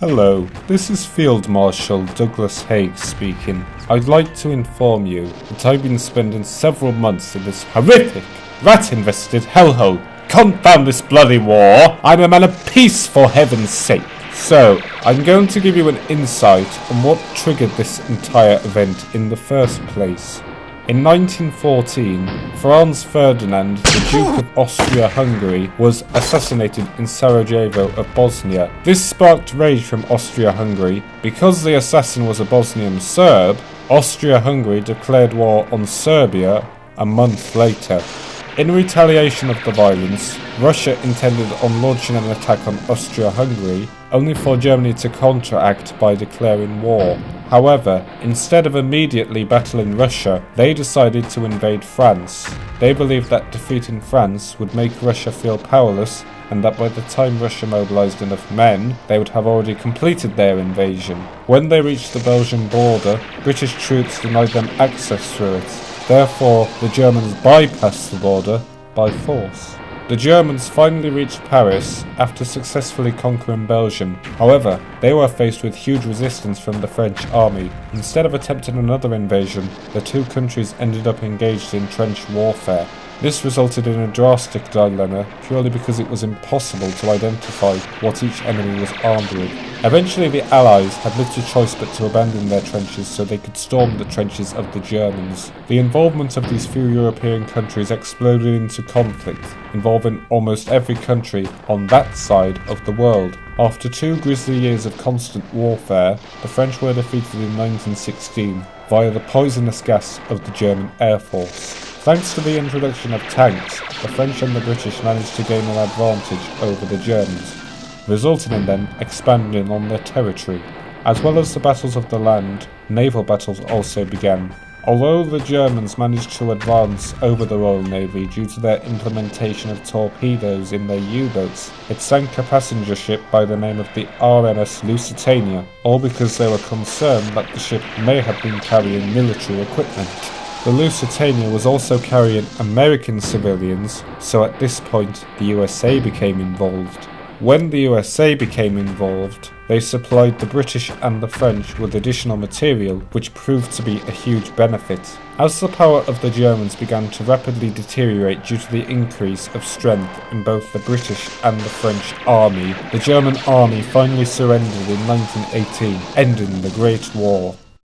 Hello, this is Field Marshal Douglas Haig speaking. I'd like to inform you that I've been spending several months in this horrific, rat-infested hellhole. Confound this bloody war! I'm a man of peace, for heaven's sake! So, I'm going to give you an insight on what triggered this entire event in the first place. In 1914, Franz Ferdinand, the Duke of Austria-Hungary, was assassinated in Sarajevo of Bosnia. This sparked rage from Austria-Hungary. Because the assassin was a Bosnian Serb, Austria-Hungary declared war on Serbia a month later. In retaliation of the violence, Russia intended on launching an attack on Austria-Hungary, only for Germany to counteract by declaring war. However, instead of immediately battling Russia, they decided to invade France. They believed that defeating France would make Russia feel powerless, and that by the time Russia mobilized enough men, they would have already completed their invasion. When they reached the Belgian border, British troops denied them access through it. Therefore, the Germans bypassed the border by force. The Germans finally reached Paris after successfully conquering Belgium. However, they were faced with huge resistance from the French army. Instead of attempting another invasion, the two countries ended up engaged in trench warfare. This resulted in a drastic dilemma purely because it was impossible to identify what each enemy was armed with. Eventually the Allies had little choice but to abandon their trenches so they could storm the trenches of the Germans. The involvement of these few European countries exploded into conflict, involving almost every country on that side of the world. After 2 grisly years of constant warfare, the French were defeated in 1916 via the poisonous gas of the German Air Force. Thanks to the introduction of tanks, the French and the British managed to gain an advantage over the Germans, resulting in them expanding on their territory. As well as the battles of the land, naval battles also began. Although the Germans managed to advance over the Royal Navy due to their implementation of torpedoes in their U-boats, it sank a passenger ship by the name of the RMS Lusitania, all because they were concerned that the ship may have been carrying military equipment. The Lusitania was also carrying American civilians, so at this point the USA became involved. When the USA became involved, they supplied the British and the French with additional material, which proved to be a huge benefit. As the power of the Germans began to rapidly deteriorate due to the increase of strength in both the British and the French army, the German army finally surrendered in 1918, ending the Great War.